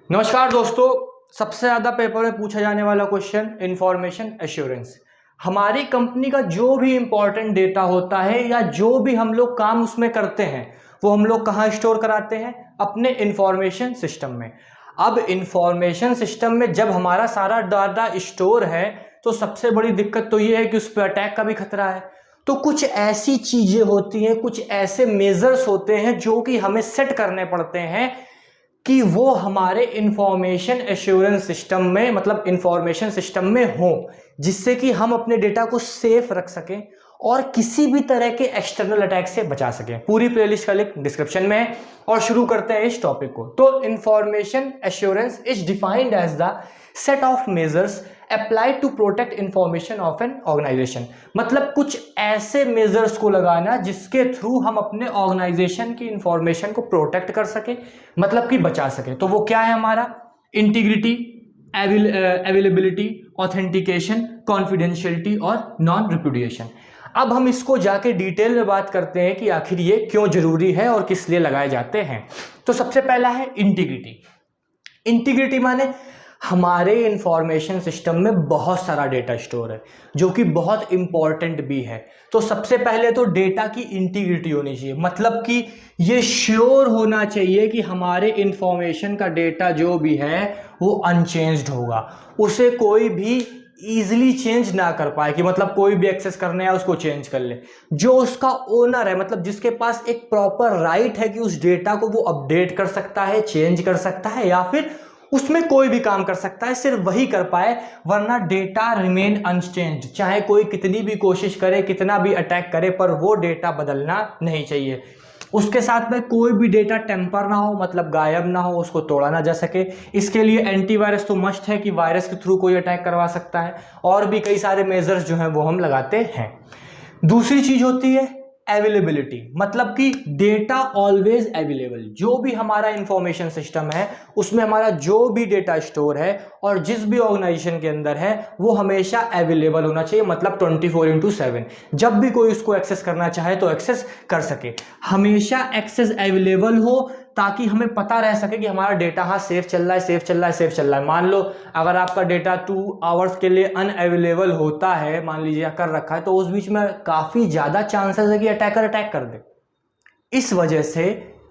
नमस्कार दोस्तों। सबसे ज़्यादा पेपर में पूछा जाने वाला क्वेश्चन इंफॉर्मेशन एश्योरेंस। हमारी कंपनी का जो भी इंपॉर्टेंट डेटा होता है या जो भी हम लोग काम उसमें करते हैं वो हम लोग कहाँ स्टोर कराते हैं? अपने इंफॉर्मेशन सिस्टम में। अब इंफॉर्मेशन सिस्टम में जब हमारा सारा डाटा स्टोर है तो सबसे बड़ी दिक्कत तो ये है कि उस पर अटैक का भी खतरा है। तो कुछ ऐसी चीज़ें होती हैं, कुछ ऐसे मेजर्स होते हैं जो कि हमें सेट करने पड़ते हैं कि वो हमारे इंफॉर्मेशन एश्योरेंस सिस्टम में मतलब इंफॉर्मेशन सिस्टम में हो, जिससे कि हम अपने डेटा को सेफ रख सकें और किसी भी तरह के एक्सटर्नल अटैक से बचा सकें। पूरी प्लेलिस्ट का लिंक डिस्क्रिप्शन में है और शुरू करते हैं इस टॉपिक को। तो information assurance is defined as the set of measures applied to protect information of an organization. मतलब कुछ ऐसे मेजर्स को लगाना जिसके थ्रू हम अपने ऑर्गेनाइजेशन की इंफॉर्मेशन को प्रोटेक्ट कर सके, मतलब कि बचा सके। तो वो क्या है हमारा? इंटीग्रिटी, अवेलेबिलिटी, ऑथेंटिकेशन, कॉन्फिडेंशियलिटी और नॉन रिपुडिएशन। अब हम इसको जाके डिटेल में बात करते हैं कि आखिर ये क्यों जरूरी है और किस लिए लगाए जाते हैं। तो सबसे पहला है इंटीग्रिटी। इंटीग्रिटी माने हमारे इंफॉर्मेशन सिस्टम में बहुत सारा डेटा स्टोर है जो कि बहुत इंपॉर्टेंट भी है। तो सबसे पहले तो डेटा की इंटीग्रिटी होनी चाहिए, मतलब कि ये श्योर होना चाहिए कि हमारे इंफॉर्मेशन का डेटा जो भी है वो अनचेंज्ड होगा, उसे कोई भी इजीली चेंज ना कर पाए कि मतलब कोई भी एक्सेस करने आए उसको चेंज कर ले। जो उसका ओनर है, मतलब जिसके पास एक प्रॉपर राइट है कि उस डेटा को वो अपडेट कर सकता है, चेंज कर सकता है या फिर उसमें कोई भी काम कर सकता है, सिर्फ वही कर पाए, वरना डेटा रिमेन अनचेंज्ड। चाहे कोई कितनी भी कोशिश करे, कितना भी अटैक करे, पर वो डेटा बदलना नहीं चाहिए। उसके साथ में कोई भी डेटा टेम्पर ना हो, मतलब गायब ना हो, उसको तोड़ा ना जा सके। इसके लिए एंटीवायरस तो मस्ट है कि वायरस के थ्रू कोई अटैक करवा सकता है, और भी कई सारे मेजर्स जो हैं वो हम लगाते हैं। दूसरी चीज होती है अवेलेबिलिटी, मतलब कि डेटा ऑलवेज अवेलेबल। जो भी हमारा इंफॉर्मेशन सिस्टम है उसमें हमारा जो भी डेटा स्टोर है और जिस भी ऑर्गेनाइजेशन के अंदर है वो हमेशा अवेलेबल होना चाहिए, मतलब 24/7। जब भी कोई उसको एक्सेस करना चाहे तो एक्सेस कर सके, हमेशा एक्सेस अवेलेबल हो, ताकि हमें पता रह सके कि हमारा डेटा हाँ सेफ चल रहा है, सेफ चल रहा है, सेफ चल रहा है। मान लो अगर आपका डेटा 2 आवर्स के लिए अनअवेलेबल होता है, मान लीजिए कर रखा है, तो उस बीच में काफी ज्यादा चांसेस है कि अटैकर अटैक कर दे। इस वजह से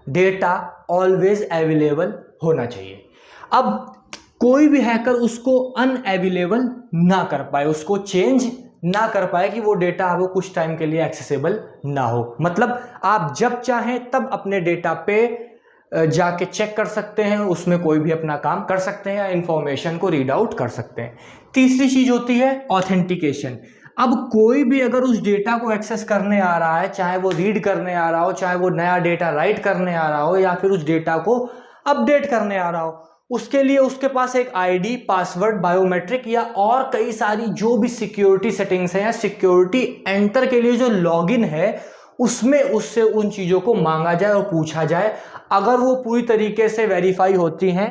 डेटा ऑलवेज अवेलेबल होना चाहिए। अब कोई भी हैकर उसको अनअवेलेबल ना कर पाए, उसको चेंज ना कर पाए कि वो डेटा आपको कुछ टाइम के लिए एक्सेसिबल ना हो। मतलब आप जब चाहें तब अपने डेटा पे जाके चेक कर सकते हैं, उसमें कोई भी अपना काम कर सकते हैं या इंफॉर्मेशन को रीड आउट कर सकते हैं। तीसरी चीज होती है ऑथेंटिकेशन। अब कोई भी अगर उस डेटा को एक्सेस करने आ रहा है, चाहे वो रीड करने आ रहा हो, चाहे वो नया डेटा राइट करने आ रहा हो या फिर उस डेटा को अपडेट करने आ रहा हो, उसके लिए उसके पास एक आईडी, पासवर्ड, बायोमेट्रिक या और कई सारी जो भी सिक्योरिटी सेटिंग्स हैं या सिक्योरिटी एंटर के लिए जो लॉगिन है उसमें उससे उन चीजों को मांगा जाए और पूछा जाए। अगर वो पूरी तरीके से वेरीफाई होती हैं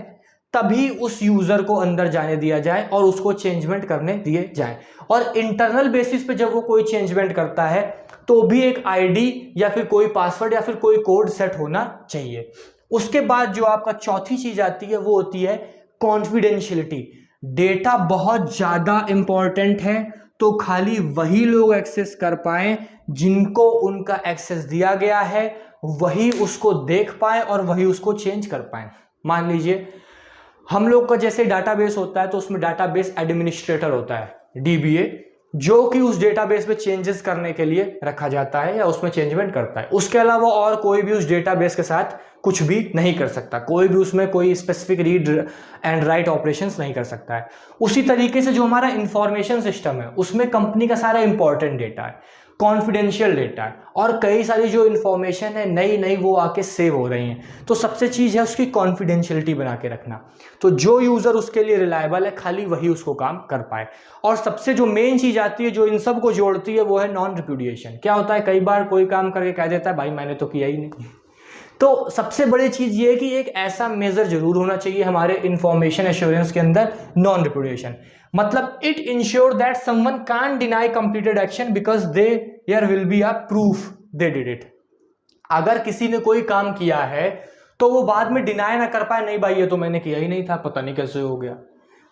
तभी उस यूजर को अंदर जाने दिया जाए और उसको चेंजमेंट करने दिए जाए। और इंटरनल बेसिस पे जब वो कोई चेंजमेंट करता है तो भी एक आईडी या फिर कोई पासवर्ड या फिर कोई कोड सेट होना चाहिए। उसके बाद जो आपका चौथी चीज आती है वो होती है कॉन्फिडेंशियलिटी। डेटा बहुत ज्यादा इंपॉर्टेंट है तो खाली वही लोग एक्सेस कर पाए जिनको उनका एक्सेस दिया गया है, वही उसको देख पाए और वही उसको चेंज कर पाए। मान लीजिए हम लोग का जैसे डाटाबेस होता है तो उसमें डाटाबेस एडमिनिस्ट्रेटर होता है, डीबीए, जो कि उस डेटाबेस में चेंजेस करने के लिए रखा जाता है या उसमें चेंजमेंट करता है। उसके अलावा और कोई भी उस डेटाबेस के साथ कुछ भी नहीं कर सकता, कोई भी उसमें कोई specific read and right operations नहीं कर सकता है। उसी तरीके से जो हमारा इंफॉर्मेशन सिस्टम है उसमें कंपनी का सारा इंपॉर्टेंट डेटा है, कॉन्फिडेंशियल डेटा है, और कई सारी जो इंफॉर्मेशन है नई नई वो आके सेव हो रही हैं। तो सबसे चीज है उसकी कॉन्फिडेंशियलिटी बना के रखना, तो जो यूजर उसके लिए रिलायबल है खाली वही उसको काम कर पाए। और सबसे जो मेन चीज आती है जो इन सब को जोड़ती है वो है नॉन रिप्यूडिएशन। क्या होता है, कई बार कोई काम करके कह देता है भाई मैंने तो किया ही नहीं। तो सबसे बड़ी चीज ये है कि एक ऐसा मेजर जरूर होना चाहिए हमारे इंफॉर्मेशन एश्योरेंस के अंदर, नॉन रिप्यूडिएशन। मतलब it ensure that someone can't deny completed action because there will be a proof they did it. अगर किसी ने कोई काम किया है तो वो बाद में डिनाई ना कर पाए, नहीं भाई ये तो मैंने किया ही नहीं था, पता नहीं कैसे हो गया।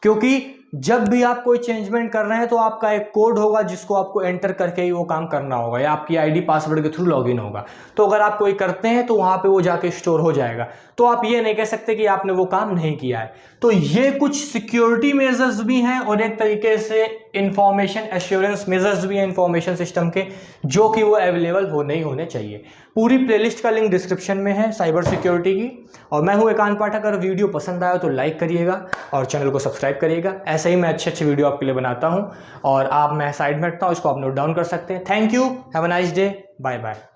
क्योंकि जब भी आप कोई चेंजमेंट कर रहे हैं तो आपका एक कोड होगा जिसको आपको एंटर करके ही वो काम करना होगा, या आपकी आईडी पासवर्ड के थ्रू लॉगिन होगा। तो अगर आप कोई करते हैं तो वहाँ पे वो जाके स्टोर हो जाएगा, तो आप ये नहीं कह सकते कि आपने वो काम नहीं किया है। तो ये कुछ सिक्योरिटी मेजर्स भी हैं और एक तरीके से इंफॉर्मेशन एश्योरेंस मेजर्स भी हैं इंफॉर्मेशन सिस्टम के, जो कि वो अवेलेबल होने चाहिए। पूरी प्लेलिस्ट का लिंक डिस्क्रिप्शन में है साइबर सिक्योरिटी की। और मैं हूँ एकांत पाठक। अगर वीडियो पसंद आया तो लाइक करिएगा और चैनल को सब्सक्राइब करिएगा। ऐसे ही मैं अच्छे वीडियो आपके लिए बनाता हूँ, और मैं साइड में रखता हूँ, इसको आप नोट डाउन कर सकते हैं। Thank you, have a nice day, bye bye.